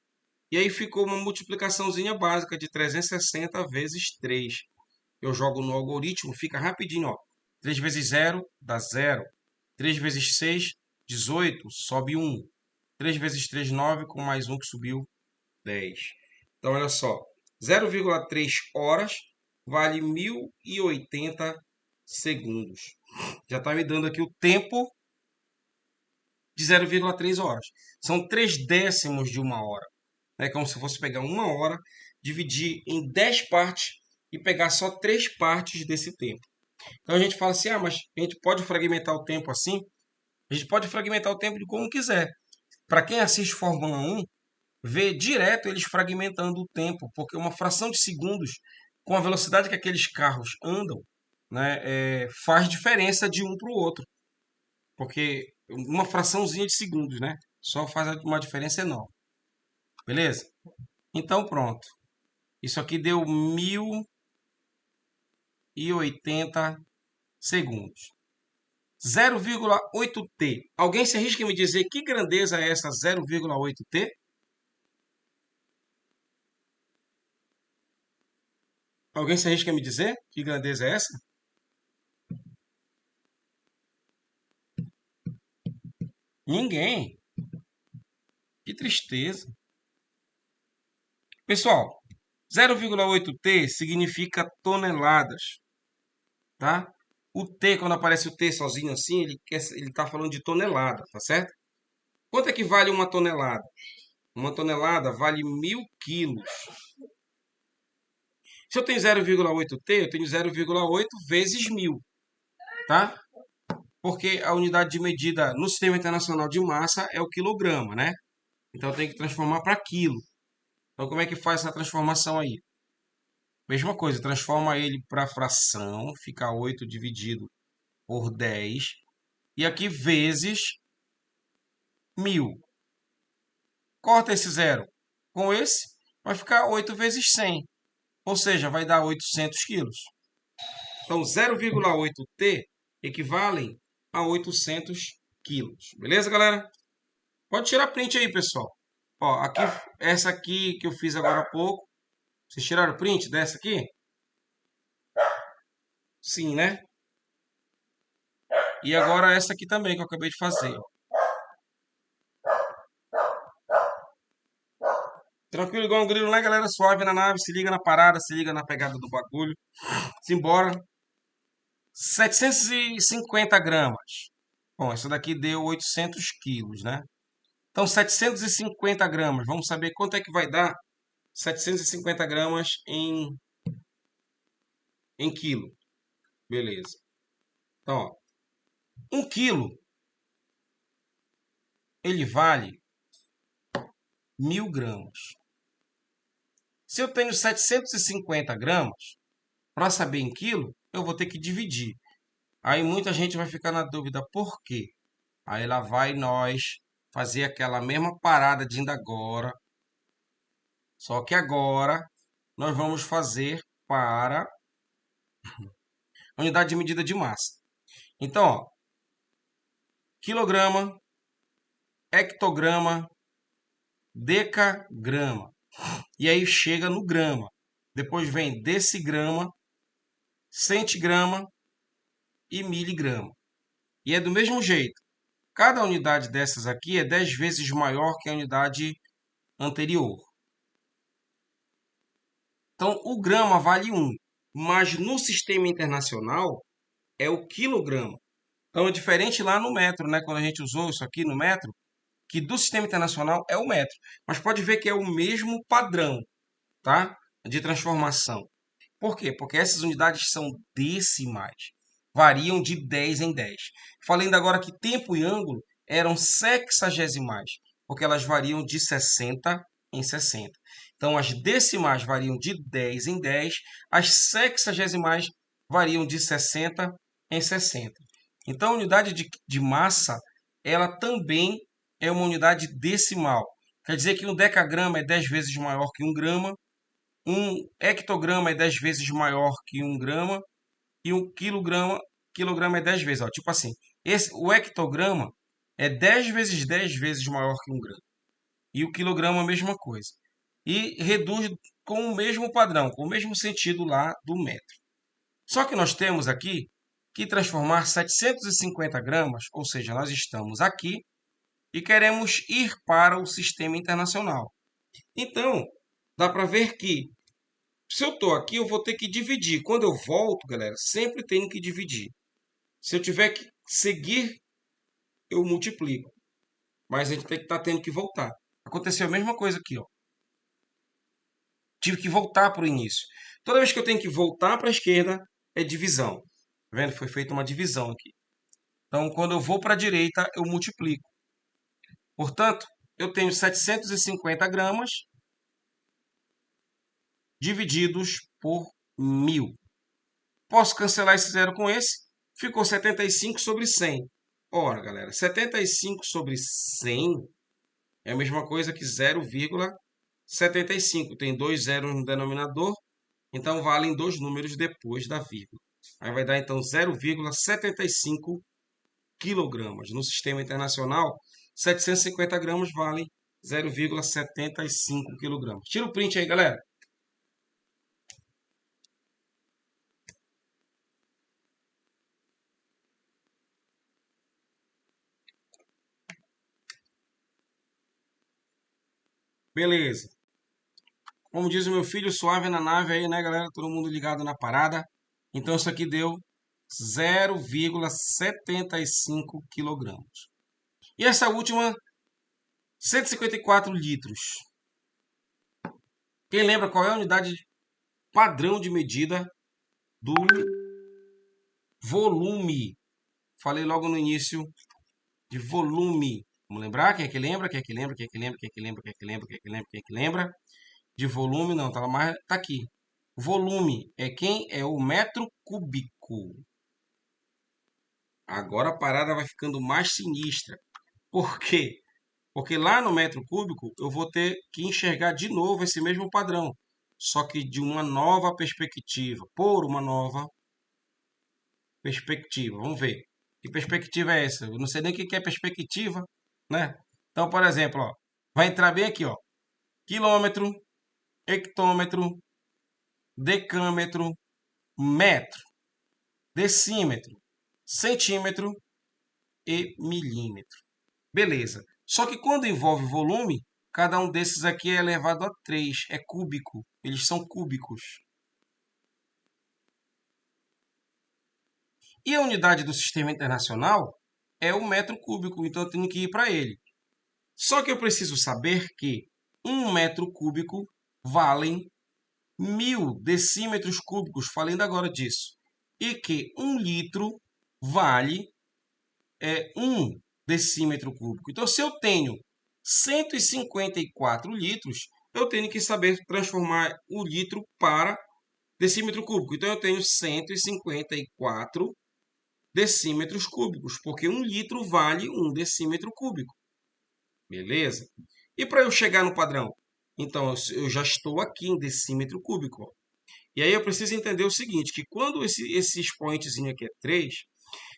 E aí ficou uma multiplicaçãozinha básica de 360 vezes 3. Eu jogo no algoritmo, fica rapidinho. Ó. 3 vezes 0 dá 0. 3 vezes 6, 18, sobe 1. 3 vezes 3, 9, com mais 1 que subiu, 10. Então, olha só. 0,3 horas vale 1.080 segundos. Já está me dando aqui o tempo de 0,3 horas. São 3 décimos de uma hora. É como se fosse pegar uma hora, dividir em 10 partes e pegar só 3 partes desse tempo. Então a gente fala assim, mas a gente pode fragmentar o tempo assim? A gente pode fragmentar o tempo de como quiser. Para quem assiste Fórmula 1, vê direto eles fragmentando o tempo, porque uma fração de segundos, com a velocidade que aqueles carros andam, né, faz diferença de um para o outro. Porque uma fraçãozinha de segundos, né? Só faz uma diferença enorme. Beleza? Então pronto. Isso aqui deu 1.080 segundos. 0,8t. Alguém se arrisca em me dizer que grandeza é essa 0,8t? Alguém se arrisca em me dizer que grandeza é essa? Ninguém. Que tristeza. Pessoal, 0,8t significa toneladas, tá? O T, quando aparece o T sozinho assim, ele está falando de tonelada, tá certo? Quanto é que vale uma tonelada? Uma tonelada vale 1.000 quilos. Se eu tenho 0,8t, eu tenho 0,8 vezes 1.000, tá? porque a unidade de medida no Sistema Internacional de Massa é o quilograma, né? Então eu tenho que transformar para quilo. Então como é que faz essa transformação aí? Mesma coisa, transforma ele para fração, fica 8 dividido por 10. E aqui vezes 1000. Corta esse zero com esse, vai ficar 8 vezes 100. Ou seja, vai dar 800 quilos. Então 0,8T equivalem a 800 quilos. Beleza, galera? Pode tirar print aí, pessoal. Ó, aqui, essa aqui que eu fiz agora há pouco. Vocês tiraram print dessa aqui? Sim, né? E agora essa aqui também que eu acabei de fazer. Tranquilo igual um grilo, né, galera? Suave na nave, se liga na parada, se liga na pegada do bagulho. Simbora. 750 gramas. Bom, essa daqui deu 800 quilos, né? Então, 750 gramas. Vamos saber quanto é que vai dar 750 gramas em quilo. Beleza. Então, ó, 1 quilo, ele vale 1000 gramas. Se eu tenho 750 gramas, para saber em quilo, eu vou ter que dividir. Aí muita gente vai ficar na dúvida, por quê? Aí lá vai nós fazer aquela mesma parada de ainda agora. Só que agora nós vamos fazer para a unidade de medida de massa. Então, ó, quilograma, hectograma, decagrama. E aí chega no grama. Depois vem decigrama, centigrama e miligrama. E é do mesmo jeito. Cada unidade dessas aqui é 10 vezes maior que a unidade anterior. Então, o grama vale 1, mas no sistema internacional é o quilograma. Então, é diferente lá no metro, né? Quando a gente usou isso aqui no metro, que do sistema internacional é o metro. Mas pode ver que é o mesmo padrão, tá? De transformação. Por quê? Porque essas unidades são decimais. Variam de 10 em 10. Falei ainda agora que tempo e ângulo eram sexagesimais, porque elas variam de 60 em 60. Então, as decimais variam de 10 em 10, as sexagesimais variam de 60 em 60. Então, a unidade de massa, ela também é uma unidade decimal. Quer dizer que um decagrama é 10 vezes maior que um grama, um hectograma é 10 vezes maior que um grama e um quilograma é 10 vezes. Ó, tipo assim, o hectograma é 10 vezes 10 vezes maior que um grama. E o quilograma a mesma coisa. E reduz com o mesmo padrão, com o mesmo sentido lá do metro. Só que nós temos aqui que transformar 750 gramas, ou seja, nós estamos aqui e queremos ir para o sistema internacional. Então, dá para ver que se eu estou aqui, eu vou ter que dividir. Quando eu volto, galera, sempre tenho que dividir. Se eu tiver que seguir, eu multiplico. Mas a gente tem que estar tendo que voltar. Aconteceu a mesma coisa aqui, ó. Tive que voltar para o início. Toda vez que eu tenho que voltar para a esquerda, é divisão. Tá vendo? Foi feita uma divisão aqui. Então, quando eu vou para a direita, eu multiplico. Portanto, eu tenho 750 gramas divididos por 1000. Posso cancelar esse zero com esse? Ficou 75 sobre 100. Ora, galera, 75 sobre 100 é a mesma coisa que 0,75. Tem 2 zeros no denominador, então valem 2 números depois da vírgula. Aí vai dar, então, 0,75 quilogramas. No sistema internacional, 750 gramas valem 0,75 quilogramas. Tira o print aí, galera. Beleza. Como diz o meu filho, suave na nave aí, né, galera? Todo mundo ligado na parada. Então, isso aqui deu 0,75 quilogramas. E essa última, 154 litros. Quem lembra qual é a unidade padrão de medida do volume? falei logo no início de volume. Vamos lembrar? Quem é que lembra? Quem é que lembra? Quem é que lembra? Quem é que lembra? Quem é que lembra? Quem é que lembra? Quem é que lembra? De volume, não, tá aqui. Volume é quem? É o metro cúbico. Agora a parada vai ficando mais sinistra. Por quê? Porque lá no metro cúbico eu vou ter que enxergar de novo esse mesmo padrão, só que de uma nova perspectiva, por uma nova perspectiva. Vamos ver. Que perspectiva é essa? Eu não sei nem o que é perspectiva, né? Então, por exemplo, ó, vai entrar bem aqui, ó. Quilômetro, hectômetro, decâmetro, metro, decímetro, centímetro e milímetro. Beleza. Só que quando envolve volume, cada um desses aqui é elevado a 3, é cúbico. Eles são cúbicos. E a unidade do sistema internacional é o metro cúbico, então eu tenho que ir para ele. Só que eu preciso saber que 1 metro cúbico valem 1000 decímetros cúbicos, falando agora disso. E que 1 litro vale 1 decímetro cúbico. Então, se eu tenho 154 litros, eu tenho que saber transformar o litro para decímetro cúbico. Então, eu tenho 154 decímetros cúbicos, porque 1 litro vale 1 decímetro cúbico. Beleza? E para eu chegar no padrão? Então, eu já estou aqui em decímetro cúbico. Ó. E aí eu preciso entender o seguinte, que quando esse expoentezinho aqui é 3,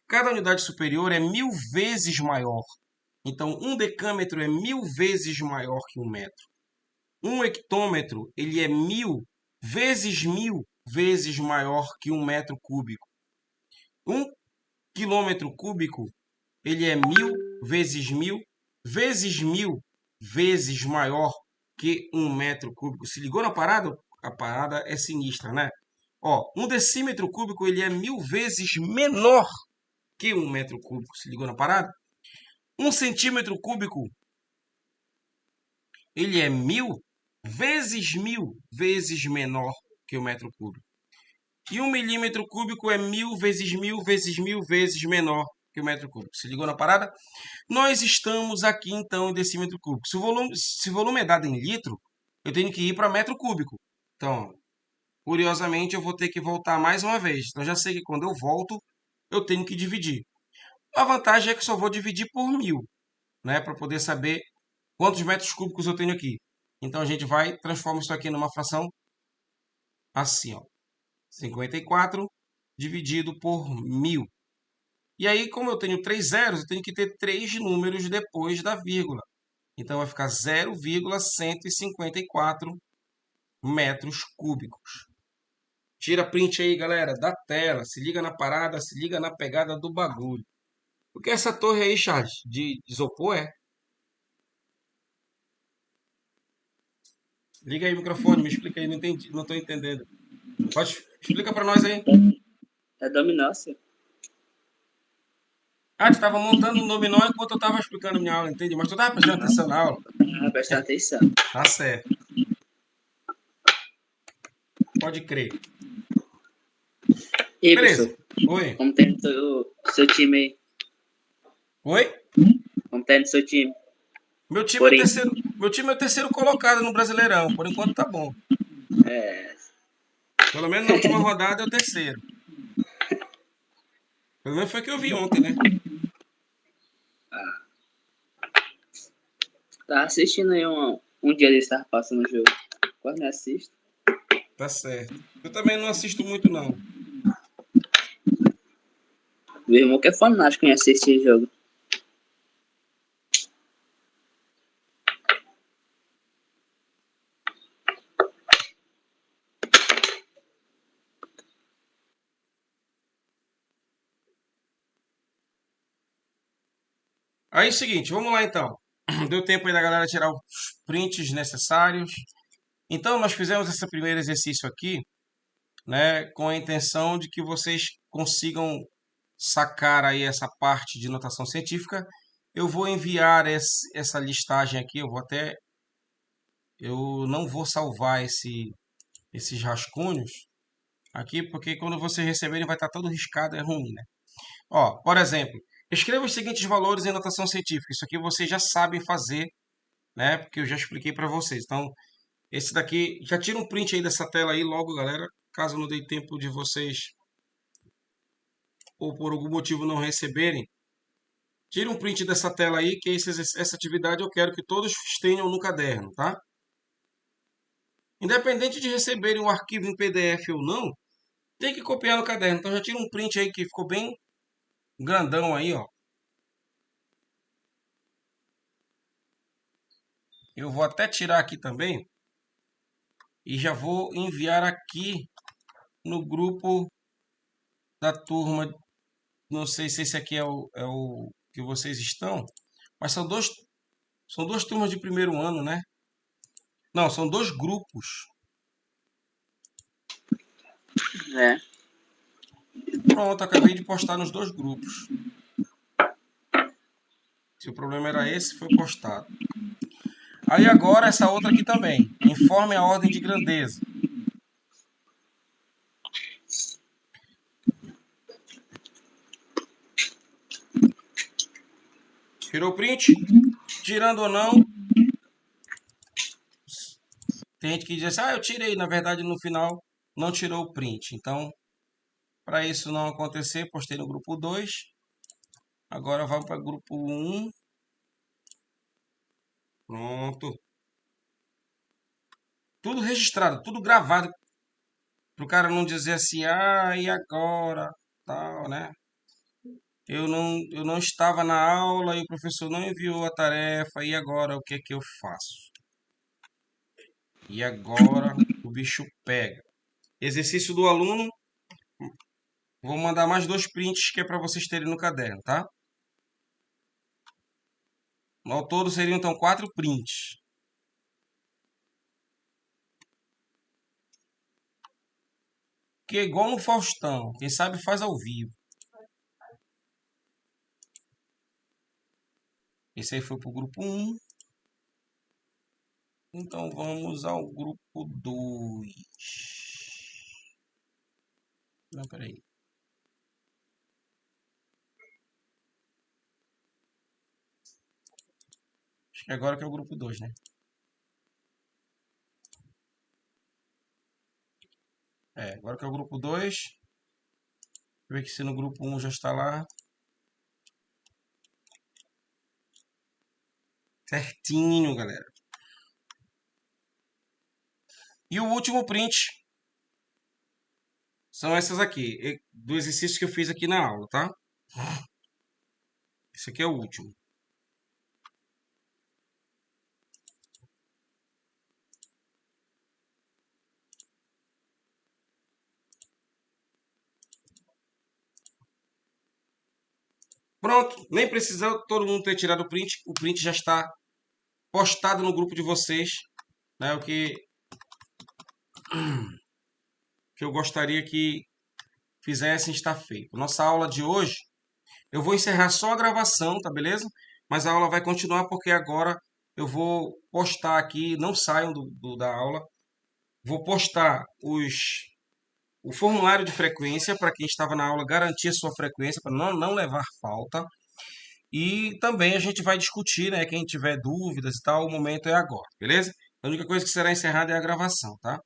cada unidade superior é 1000 vezes maior. Então, 1 decâmetro é 1000 vezes maior que 1 metro. 1 hectômetro, ele é 1000 vezes maior que 1 metro cúbico. 1 quilômetro cúbico, ele é 1000 vezes 1000 vezes 1000 vezes maior que 1 metro cúbico. Se ligou na parada? A parada é sinistra, né? Ó, 1 decímetro cúbico, ele é 1000 vezes menor que 1 metro cúbico. Se ligou na parada? 1 centímetro cúbico, ele é 1000 vezes menor que o metro cúbico. E 1 milímetro cúbico é 1000 vezes 1000 vezes 1000 vezes menor que o metro cúbico. Se ligou na parada? Nós estamos aqui, então, em decímetro cúbico. Se o volume é dado em litro, eu tenho que ir para metro cúbico. Então, curiosamente, eu vou ter que voltar mais uma vez. Então, já sei que quando eu volto, eu tenho que dividir. A vantagem é que só vou dividir por 1000, né? Para poder saber quantos metros cúbicos eu tenho aqui. Então, a gente vai transformar isso aqui numa fração assim, ó. 54 dividido por 1000. E aí, como eu tenho 3 zeros, eu tenho que ter 3 números depois da vírgula. Então, vai ficar 0,154 metros cúbicos. Tira print aí, galera, da tela. Se liga na parada, se liga na pegada do bagulho. O que é essa torre aí, Charles? De isopor, é? Liga aí o microfone, me explica aí, não entendi, não estou entendendo. Explica para nós aí. É dominância. Ah, tu estava montando um dominó enquanto eu estava explicando minha aula, entendi. Mas tu estava prestando atenção na aula? Presta atenção. Tá certo. Pode crer. E aí, Beleza. professor? Oi. Como tá no seu time aí? Oi? Como tá no seu time? Meu time, Porém. meu time é o terceiro colocado no Brasileirão. Por enquanto tá bom. É. Pelo menos na última rodada é o terceiro. Pelo menos foi o que eu vi ontem, né? Tá assistindo aí um dia desse, tava passando o jogo. Quase não assisto. Tá certo. Eu também não assisto muito, não. Meu irmão que é fanático em assistir jogo. Aí é o seguinte, vamos lá então. Deu tempo aí da galera tirar os prints necessários. Então, nós fizemos esse primeiro exercício aqui, né, com a intenção de que vocês consigam sacar aí essa parte de notação científica. Eu vou enviar essa listagem aqui, eu não vou salvar esses rascunhos aqui, porque quando vocês receberem vai estar todo riscado, é ruim, né? Ó, por exemplo, escreva os seguintes valores em notação científica. Isso aqui vocês já sabem fazer, né? Porque eu já expliquei para vocês. Então, esse daqui, já tira um print aí dessa tela aí logo, galera. Caso não dê tempo de vocês, ou por algum motivo não receberem, tira um print dessa tela aí, que essa atividade eu quero que todos tenham no caderno, tá? Independente de receberem o arquivo em PDF ou não, tem que copiar no caderno. Então já tira um print aí que ficou bem grandão aí, ó. Eu vou até tirar aqui também e já vou enviar aqui no grupo da turma. Não sei se esse aqui é o que vocês estão, mas são duas turmas de primeiro ano, né? Não, são dois grupos. É. Pronto, acabei de postar nos dois grupos. Se o problema era esse, foi postado. Aí agora essa outra aqui também. Informe a ordem de grandeza. Tirou o print? Tirando ou não. Tem gente que diz assim, eu tirei. Na verdade, no final, não tirou o print. Então, para isso não acontecer, postei no grupo 2. Agora vamos para o grupo 1. Pronto. Tudo registrado, tudo gravado. Para o cara não dizer assim, e agora? Tal, né? Eu não estava na aula e o professor não enviou a tarefa. E agora o que é que eu faço? E agora o bicho pega. Exercício do aluno. Vou mandar mais dois prints que é para vocês terem no caderno, tá? Ao todo seriam então 4 prints. Que é igual no Faustão. Quem sabe faz ao vivo. Esse aí foi para o grupo 1. Então vamos ao grupo 2. Não, peraí. Acho que agora que é o grupo 2, né? Agora que é o grupo 2. Ver que se no grupo 1 já está lá. Certinho, galera. E o último print são essas aqui, do exercício que eu fiz aqui na aula, tá? Esse aqui é o último. Pronto, nem precisa todo mundo ter tirado o print já está postado no grupo de vocês, né? O que eu gostaria que fizessem está feito. Nossa aula de hoje, eu vou encerrar só a gravação, tá beleza? Mas a aula vai continuar porque agora eu vou postar aqui, não saiam da aula, vou postar o formulário de frequência para quem estava na aula garantir a sua frequência, para não levar falta. E também a gente vai discutir, né? Quem tiver dúvidas e tal, o momento é agora, beleza? A única coisa que será encerrada é a gravação, tá?